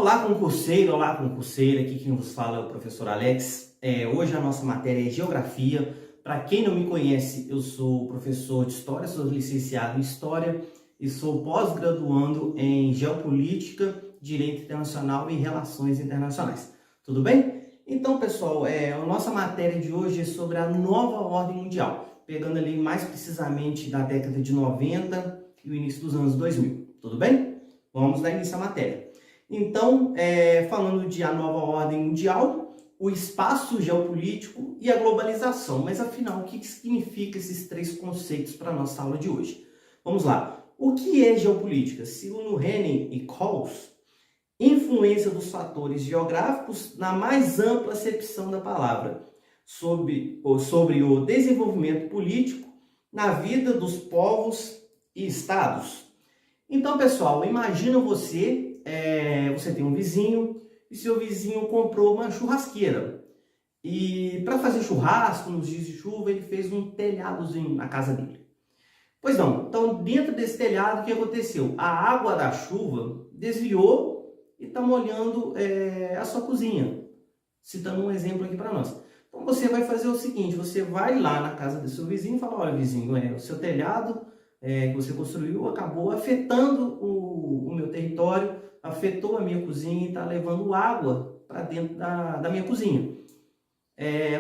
Olá, concurseiro, olá, concurseira. Aqui quem vos fala é o professor Alex. Hoje a nossa matéria é Geografia. Para quem não me conhece, eu sou professor de História, sou licenciado em História e sou pós-graduando em Geopolítica, Direito Internacional e Relações Internacionais. Tudo bem? Então, pessoal, a nossa matéria de hoje é sobre a nova ordem mundial, pegando ali mais precisamente da década de 90 e o início dos anos 2000. Tudo bem? Vamos dar início à matéria. Então, falando de a nova ordem mundial, o espaço geopolítico e a globalização. Mas, afinal, o que significa esses três conceitos para a nossa aula de hoje? Vamos lá. O que é geopolítica? Segundo Henning e Coles, influência dos fatores geográficos na mais ampla acepção da palavra, sobre o desenvolvimento político na vida dos povos e estados. Então, pessoal, imagina você tem um vizinho e seu vizinho comprou uma churrasqueira. E para fazer churrasco nos dias de chuva, ele fez um telhadozinho na casa dele. Pois não, então dentro desse telhado, o que aconteceu? A água da chuva desviou e está molhando a sua cozinha. Citando um exemplo aqui para nós. Então você vai fazer o seguinte, você vai lá na casa do seu vizinho e fala, olha vizinho, o seu telhado que você construiu acabou afetando o meu território, afetou a minha cozinha e está levando água para dentro da minha cozinha.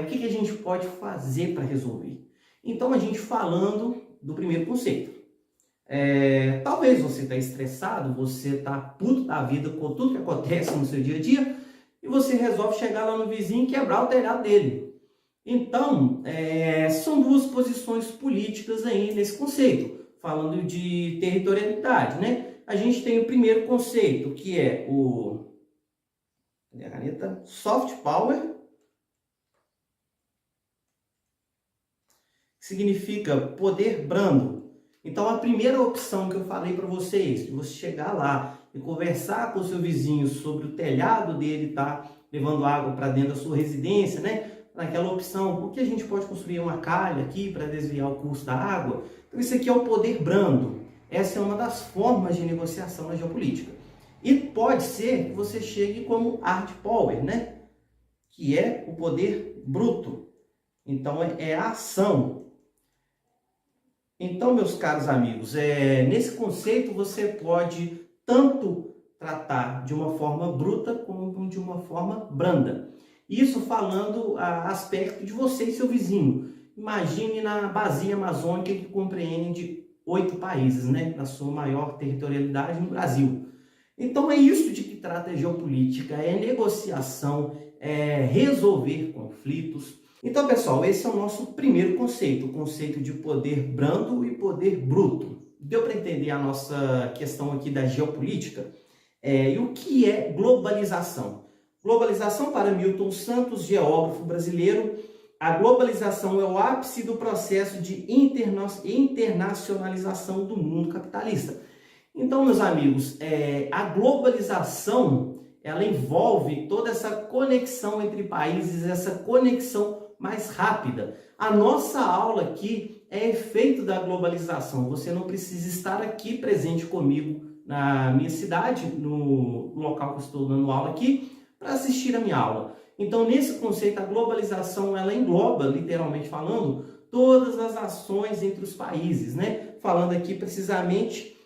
O que a gente pode fazer para resolver? Então, a gente falando do primeiro conceito. Talvez você está estressado, você está puto da vida com tudo que acontece no seu dia a dia e você resolve chegar lá no vizinho e quebrar o telhado dele. Então, são duas posições políticas aí nesse conceito, falando de territorialidade, né? A gente tem o primeiro conceito, que é o cadê a caneta? Soft power, que significa poder brando. Então, a primeira opção que eu falei para vocês, de você chegar lá e conversar com o seu vizinho sobre o telhado dele estar levando água para dentro da sua residência, né? Naquela opção, porque a gente pode construir uma calha aqui para desviar o curso da água. Então, isso aqui é o poder brando. Essa é uma das formas de negociação na geopolítica. E pode ser que você chegue como hard power, né? Que é o poder bruto. Então, é a ação. Então, meus caros amigos, nesse conceito você pode tanto tratar de uma forma bruta como de uma forma branda. Isso falando a aspecto de você e seu vizinho. Imagine na bacia amazônica que compreende 8 países, né? Na sua maior territorialidade no Brasil. Então é isso de que trata a geopolítica, é negociação, é resolver conflitos. Então, pessoal, esse é o nosso primeiro conceito, o conceito de poder brando e poder bruto. Deu para entender a nossa questão aqui da geopolítica? E o que é globalização? Globalização, para Milton Santos, geógrafo brasileiro, a globalização é o ápice do processo de internacionalização do mundo capitalista. Então, meus amigos, a globalização, ela envolve toda essa conexão entre países, essa conexão mais rápida. A nossa aula aqui é efeito da globalização. Você não precisa estar aqui presente comigo na minha cidade, no local que eu estou dando aula aqui, para assistir a minha aula. Então, nesse conceito, a globalização, ela engloba, literalmente falando, todas as ações entre os países, né? Falando aqui precisamente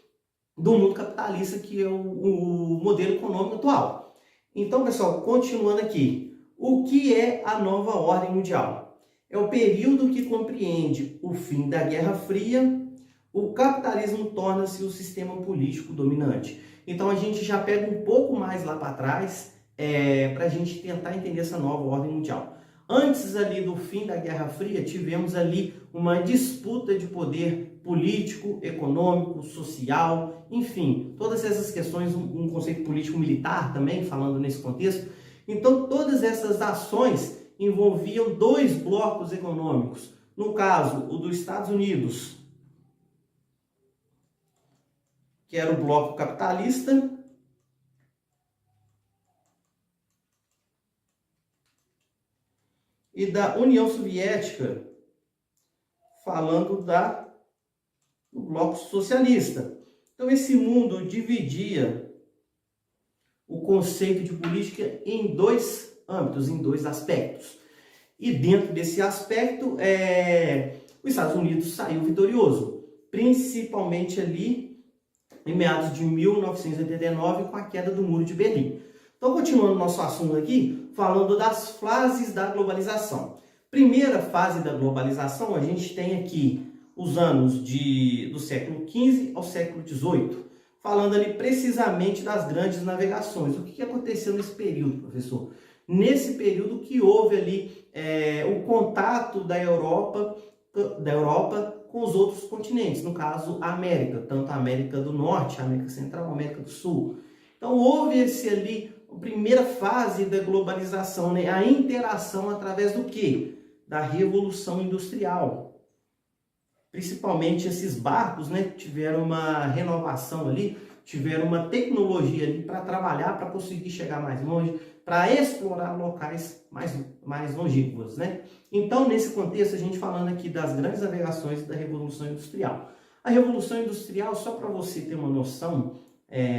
do mundo capitalista, que é o modelo econômico atual. Então, pessoal, continuando aqui, o que é a nova ordem mundial? É o período que compreende o fim da Guerra Fria, o capitalismo torna-se o sistema político dominante. Então, a gente já pega um pouco mais lá para trás, para a gente tentar entender essa nova ordem mundial. Antes ali do fim da Guerra Fria, tivemos ali uma disputa de poder político, econômico, social, enfim, todas essas questões, um conceito político-militar também, falando nesse contexto. Então, todas essas ações envolviam dois blocos econômicos. No caso, o dos Estados Unidos, que era o bloco capitalista, e da União Soviética, falando do bloco socialista. Então, esse mundo dividia o conceito de política em dois âmbitos, em dois aspectos. E dentro desse aspecto, os Estados Unidos saiu vitorioso, principalmente ali em meados de 1989, com a queda do Muro de Berlim. Então, continuando nosso assunto aqui, falando das fases da globalização. Primeira fase da globalização, a gente tem aqui os anos do século XV ao século XVIII, falando ali precisamente das grandes navegações. O que aconteceu nesse período, professor? Nesse período que houve ali o contato da Europa com os outros continentes, no caso a América, tanto a América do Norte, a América Central, a América do Sul. Então houve a primeira fase da globalização, né? A interação através do quê? Da Revolução Industrial. Principalmente esses barcos, né, tiveram uma renovação ali, tiveram uma tecnologia ali para trabalhar, para conseguir chegar mais longe, para explorar locais mais longínquos, né? Então, nesse contexto, a gente falando aqui das grandes navegações da Revolução Industrial. A Revolução Industrial, só para você ter uma noção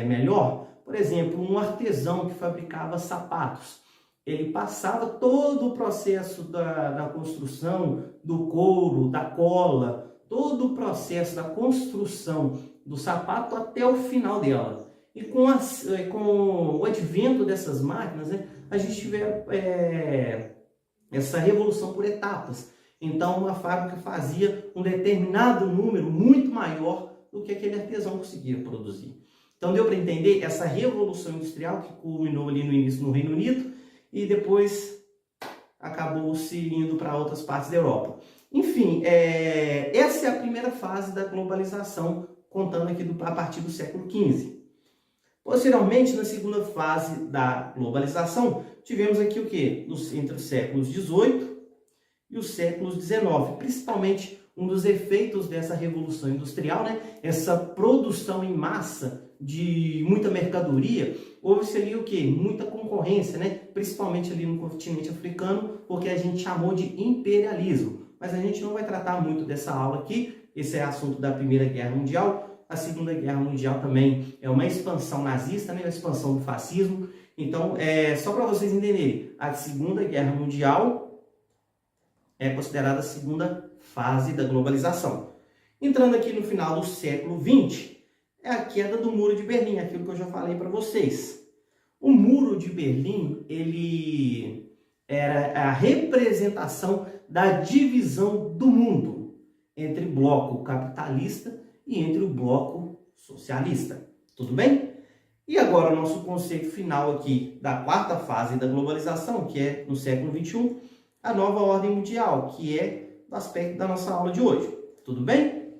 melhor, por exemplo, um artesão que fabricava sapatos, ele passava todo o processo da construção do couro, da cola, todo o processo da construção do sapato até o final dela. E com o advento dessas máquinas, né, a gente tiver essa revolução por etapas. Então, uma fábrica fazia um determinado número muito maior do que aquele artesão conseguia produzir. Então, deu para entender essa revolução industrial que culminou ali no início no Reino Unido e depois acabou se indo para outras partes da Europa. Enfim, essa é a primeira fase da globalização, contando aqui a partir do século XV. Posteriormente, na segunda fase da globalização, tivemos aqui o quê? Entre os séculos XVIII e os séculos XIX, principalmente um dos efeitos dessa revolução industrial, né? Essa produção em massa de muita mercadoria, houve-se ali o quê? Muita concorrência, né? Principalmente ali no continente africano, porque a gente chamou de imperialismo. Mas a gente não vai tratar muito dessa aula aqui, esse é assunto da Primeira Guerra Mundial. A Segunda Guerra Mundial também é uma expansão nazista, né? Uma expansão do fascismo. Então, só para vocês entenderem, a Segunda Guerra Mundial é considerada a segunda fase da globalização. Entrando aqui no final do século XX, é a queda do Muro de Berlim, aquilo que eu já falei para vocês. O Muro de Berlim, ele era a representação da divisão do mundo entre o bloco capitalista e entre o bloco socialista. Tudo bem? E agora o nosso conceito final aqui da quarta fase da globalização, que é no século XXI, a nova ordem mundial, que é do aspecto da nossa aula de hoje. Tudo bem?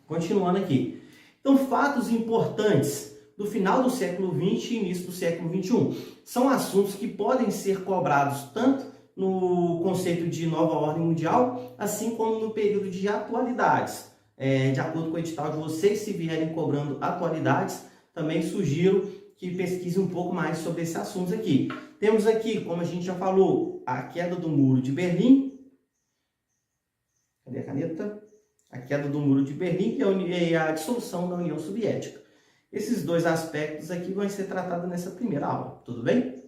Continuando aqui. Então, fatos importantes do final do século XX e início do século XXI são assuntos que podem ser cobrados tanto no conceito de nova ordem mundial, assim como no período de atualidades. De acordo com o edital de vocês, se vierem cobrando atualidades, também sugiro que pesquise um pouco mais sobre esses assuntos aqui. Temos aqui, como a gente já falou, a queda do Muro de Berlim. Cadê a caneta? A queda do Muro de Berlim e a dissolução da União Soviética. Esses dois aspectos aqui vão ser tratados nessa primeira aula, tudo bem?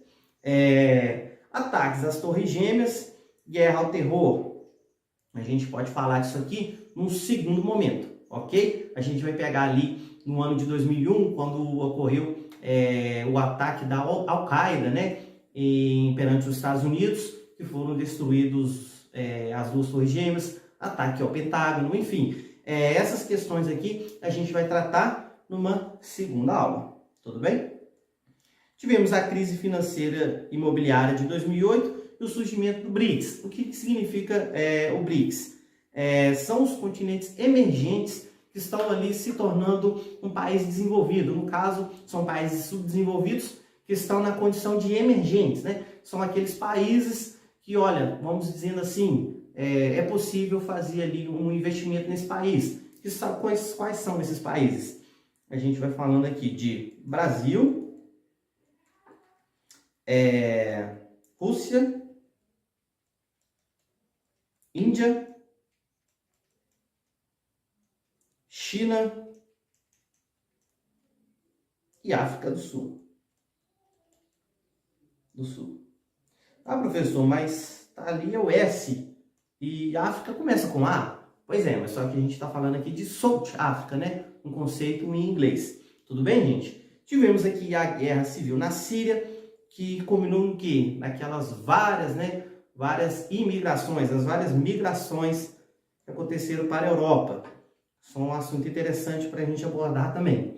Ataques às Torres Gêmeas, guerra ao terror. A gente pode falar disso aqui num segundo momento, ok? A gente vai pegar ali no ano de 2001, quando ocorreu o ataque da Al-Qaeda, né, perante os Estados Unidos, que foram destruídos as duas Torres Gêmeas, ataque ao Pentágono, enfim. Essas questões aqui a gente vai tratar numa segunda aula, tudo bem? Tivemos a crise financeira imobiliária de 2008 e o surgimento do BRICS. O que significa o BRICS? São os continentes emergentes que estão ali se tornando um país desenvolvido. No caso, são países subdesenvolvidos que estão na condição de emergentes, né? São aqueles países que, olha, vamos dizendo assim, é possível fazer ali um investimento nesse país. Quais são esses países? A gente vai falando aqui de Brasil, Rússia, Índia, China e África do Sul. do Sul. Ah, professor, mas tá ali é o S e África começa com A? Pois é, mas só que a gente está falando aqui de South África, né? Um conceito em inglês. Tudo bem, gente? Tivemos aqui a guerra civil na Síria, que culminou em quê? Naquelas várias, né? Várias imigrações, as várias migrações que aconteceram para a Europa. São um assunto interessante para a gente abordar também.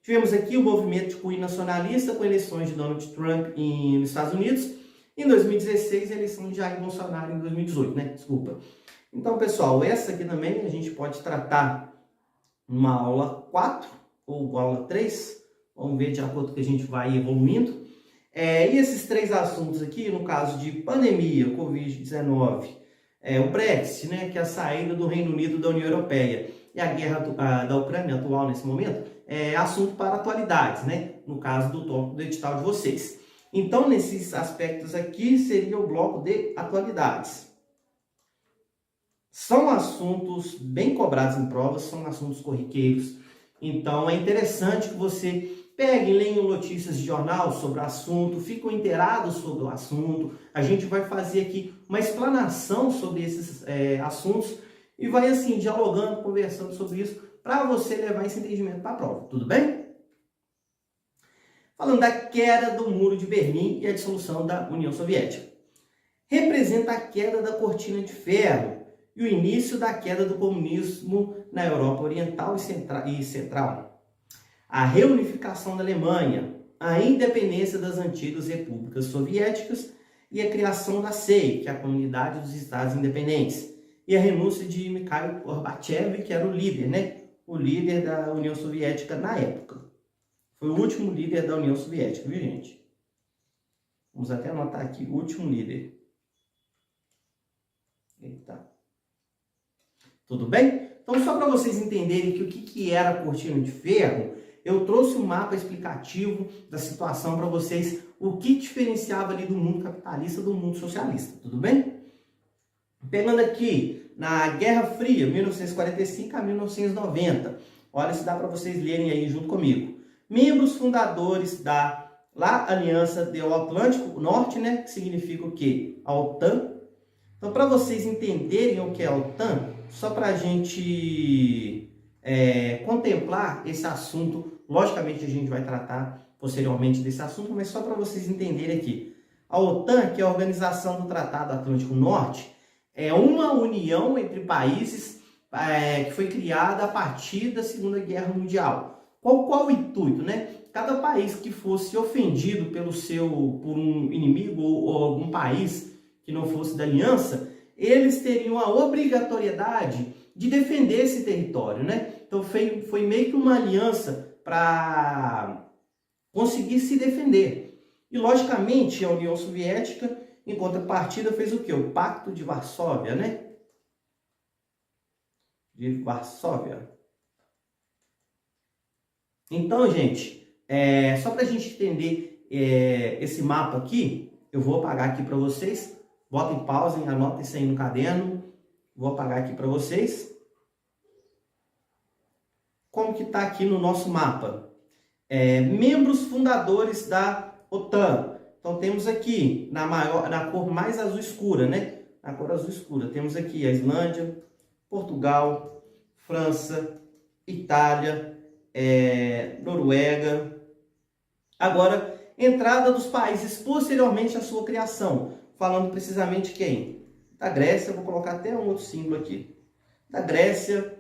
Tivemos aqui o movimento de cunho nacionalista com eleições de Donald Trump nos Estados Unidos. Em 2016, a eleição de Jair Bolsonaro em 2018, né? Desculpa. Então, pessoal, essa aqui também a gente pode tratar numa aula 4 ou aula 3. Vamos ver de acordo que a gente vai evoluindo. E esses três assuntos aqui, no caso de pandemia, Covid-19, o Brexit, né, que é a saída do Reino Unido da União Europeia, e a guerra da Ucrânia atual nesse momento, é assunto para atualidades, né, no caso do tópico do edital de vocês. Então, nesses aspectos aqui, seria o bloco de atualidades. São assuntos bem cobrados em provas, são assuntos corriqueiros. Então, é interessante que você peguem, leiam notícias de jornal sobre o assunto, fiquem inteirados sobre o assunto. A gente vai fazer aqui uma explanação sobre esses assuntos e vai, assim, dialogando, conversando sobre isso, para você levar esse entendimento para a prova. Tudo bem? Falando da queda do Muro de Berlim e a dissolução da União Soviética. Representa a queda da cortina de ferro e o início da queda do comunismo na Europa Oriental e Central. A reunificação da Alemanha, a independência das antigas repúblicas soviéticas e a criação da CEI, que é a Comunidade dos Estados Independentes, e a renúncia de Mikhail Gorbachev, que era o líder, né? O líder da União Soviética na época. Foi o último líder da União Soviética, viu, gente? Vamos até anotar aqui, o último líder. Eita. Tudo bem? Então, só para vocês entenderem que o que era a cortina de ferro, eu trouxe um mapa explicativo da situação para vocês, o que diferenciava ali do mundo capitalista do mundo socialista, tudo bem? Pegando aqui, na Guerra Fria, 1945 a 1990, olha se dá para vocês lerem aí junto comigo. Membros fundadores da Aliança do Atlântico Norte, né, que significa o quê? A OTAN. Então, para vocês entenderem o que é a OTAN, só para a gente contemplar esse assunto, logicamente a gente vai tratar posteriormente desse assunto, mas só para vocês entenderem aqui. A OTAN, que é a Organização do Tratado Atlântico Norte, é uma união entre países que foi criada a partir da Segunda Guerra Mundial. Qual o intuito, né? Cada país que fosse ofendido por um inimigo ou algum país que não fosse da aliança, eles teriam a obrigatoriedade de defender esse território, né? Então foi meio que uma aliança para conseguir se defender. E logicamente a União Soviética, em contrapartida, fez o quê? O Pacto de Varsóvia, né? De Varsóvia. Então, gente, só para a gente entender esse mapa aqui, eu vou apagar aqui para vocês. Botem pausa, anotem isso aí no caderno. Vou apagar aqui para vocês. Como que está aqui no nosso mapa? Membros fundadores da OTAN. Então temos aqui, na cor mais azul escura, né? Na cor azul escura, temos aqui a Islândia, Portugal, França, Itália, Noruega. Agora, entrada dos países posteriormente à sua criação. Falando precisamente quem? Da Grécia, vou colocar até um outro símbolo aqui. Da Grécia,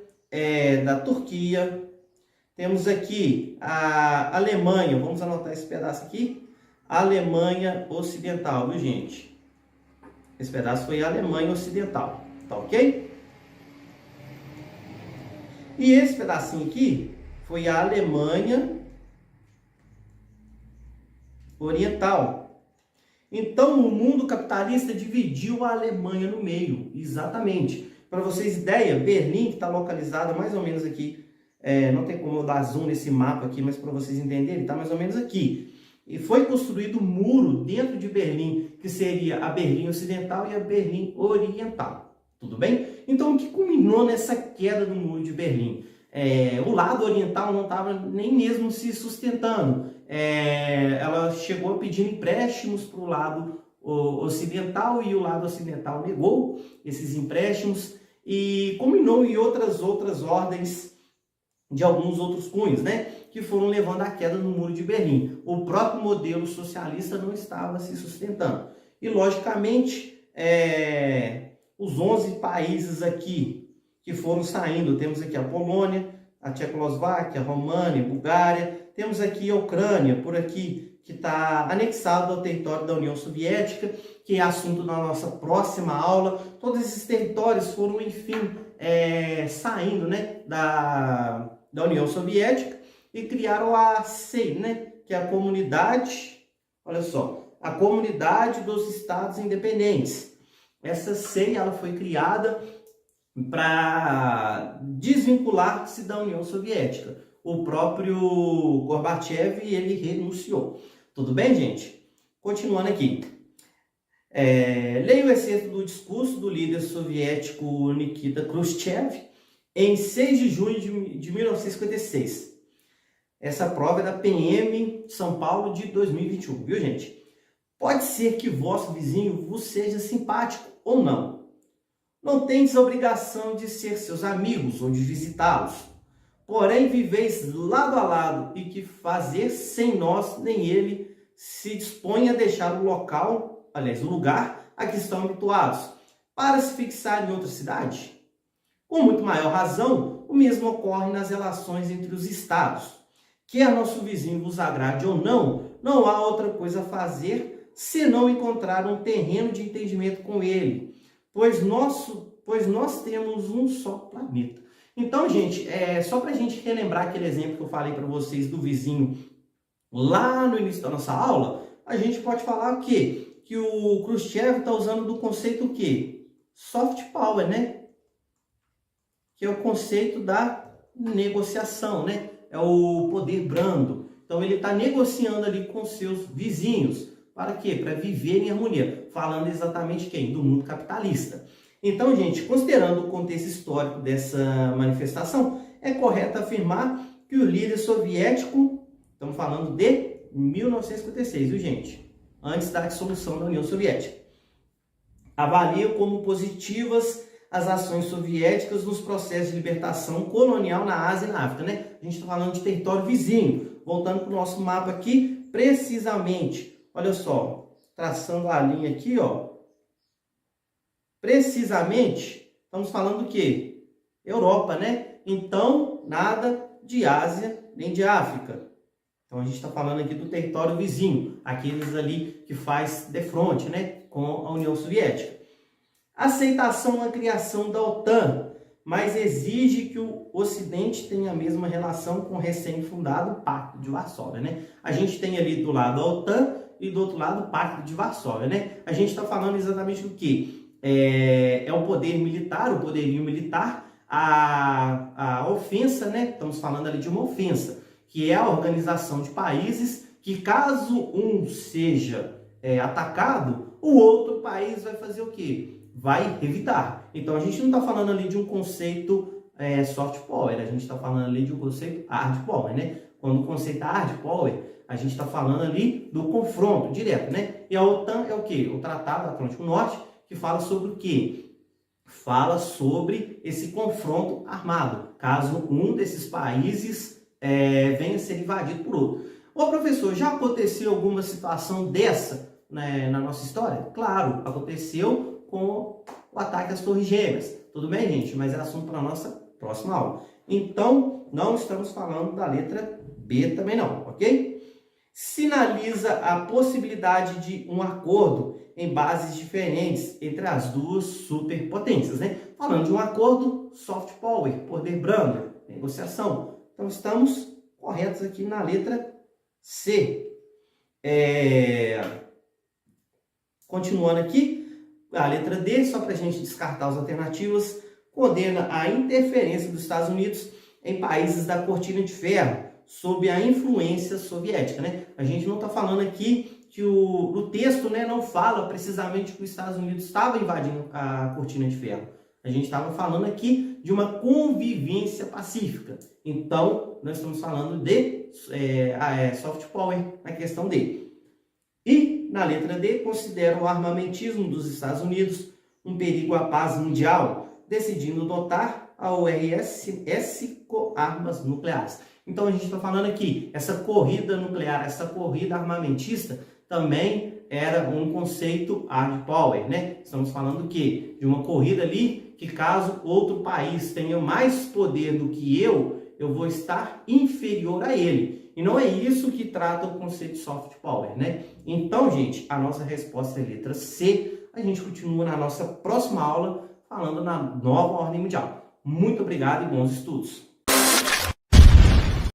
da Turquia. Temos aqui a Alemanha, vamos anotar esse pedaço aqui. Alemanha Ocidental, viu, gente? Esse pedaço foi a Alemanha Ocidental, tá ok? E esse pedacinho aqui foi a Alemanha Oriental. Então, o mundo capitalista dividiu a Alemanha no meio, exatamente. Para vocês ideia, Berlim, que está localizada mais ou menos aqui, não tem como eu dar zoom nesse mapa aqui, mas para vocês entenderem, está mais ou menos aqui. E foi construído um muro dentro de Berlim, que seria a Berlim Ocidental e a Berlim Oriental. Tudo bem? Então, o que culminou nessa queda do Muro de Berlim? O lado oriental não estava nem mesmo se sustentando. ela chegou pedindo empréstimos para o lado ocidental e o lado ocidental negou esses empréstimos e culminou em outras ordens de alguns outros cunhos, né, que foram levando à queda no Muro de Berlim. O próprio modelo socialista não estava se sustentando. E, logicamente, os 11 países aqui que foram saindo, temos aqui a Polônia, a Tchecoslováquia, a România, a Bulgária, temos aqui a Ucrânia, por aqui, que está anexado ao território da União Soviética, que é assunto da nossa próxima aula. Todos esses territórios foram, enfim, saindo, né, da União Soviética e criaram a CEI, né, que é a comunidade, olha só, a Comunidade dos Estados Independentes. Essa CEI ela foi criada para desvincular-se da União Soviética. O próprio Gorbachev, ele renunciou. Tudo bem, gente? Continuando aqui. Leia o excerto do discurso do líder soviético Nikita Khrushchev em 6 de junho de 1956. Essa prova é da PM São Paulo de 2021, viu, gente? Pode ser que vosso vizinho vos seja simpático ou não. Não tendes a obrigação de ser seus amigos ou de visitá-los. Porém, viveis lado a lado e que fazer sem nós nem ele se dispõe a deixar o lugar a que estão habituados, para se fixar em outra cidade. Com muito maior razão, o mesmo ocorre nas relações entre os estados. Quer nosso vizinho vos agrade ou não, não há outra coisa a fazer senão encontrar um terreno de entendimento com ele, pois nós temos um só planeta. Então, gente, só para a gente relembrar aquele exemplo que eu falei para vocês do vizinho lá no início da nossa aula, a gente pode falar o quê? Que o Khrushchev está usando do conceito o quê? Soft power, né? Que é o conceito da negociação, né? É o poder brando. Então, ele está negociando ali com seus vizinhos. Para quê? Para viver em harmonia. Falando exatamente quem? Do mundo capitalista. Então, gente, considerando o contexto histórico dessa manifestação, é correto afirmar que o líder soviético, estamos falando de 1956, viu, gente? Antes da dissolução da União Soviética, avalia como positivas as ações soviéticas nos processos de libertação colonial na Ásia e na África, né? A gente está falando de território vizinho. Voltando para o nosso mapa aqui, precisamente, olha só, traçando a linha aqui, ó. Precisamente, estamos falando do quê? Europa, né? Então, nada de Ásia nem de África. Então, a gente está falando aqui do território vizinho, aqueles ali que faz de frente, né, com a União Soviética. Aceitação da criação da OTAN, mas exige que o Ocidente tenha a mesma relação com o recém-fundado Pacto de Varsóvia, né? A gente tem ali do lado a OTAN e do outro lado o Pacto de Varsóvia, né? A gente está falando exatamente do quê? É o poder militar, o poderio militar, a ofensa, né? Estamos falando ali de uma ofensa, que é a organização de países que, caso um seja atacado, o outro país vai fazer o quê? Vai revidar. Então, a gente não está falando ali de um conceito soft power, a gente está falando ali de um conceito hard power, né? Quando o conceito hard power, a gente está falando ali do confronto direto, né? E a OTAN é o quê? O Tratado Atlântico Norte, que fala sobre o quê? Fala sobre esse confronto armado, caso um desses países venha a ser invadido por outro. Ô professor, já aconteceu alguma situação dessa, né, na nossa história? Claro, aconteceu com o ataque às Torres Gêmeas. Tudo bem, gente? Mas é assunto para a nossa próxima aula. Então, não estamos falando da letra B também não, ok? Sinaliza a possibilidade de um acordo em bases diferentes entre as duas superpotências, né? Falando de um acordo soft power, poder brando, negociação. Então, estamos corretos aqui na letra C. Continuando aqui, a letra D, só para a gente descartar as alternativas, condena a interferência dos Estados Unidos em países da cortina de ferro, sob a influência soviética, né? A gente não está falando aqui que o texto, né, não fala precisamente que os Estados Unidos estava invadindo a cortina de ferro. A gente estava falando aqui de uma convivência pacífica. Então, nós estamos falando de soft power na questão D. E na letra D, considera o armamentismo dos Estados Unidos um perigo à paz mundial, decidindo dotar a URSS com armas nucleares. Então a gente está falando aqui, essa corrida nuclear, essa corrida armamentista também era um conceito hard power, né? Estamos falando que de uma corrida ali que caso outro país tenha mais poder do que eu vou estar inferior a ele. E não é isso que trata o conceito de soft power, né? Então, gente, a nossa resposta é letra C. A gente continua na nossa próxima aula falando na nova ordem mundial. Muito obrigado e bons estudos!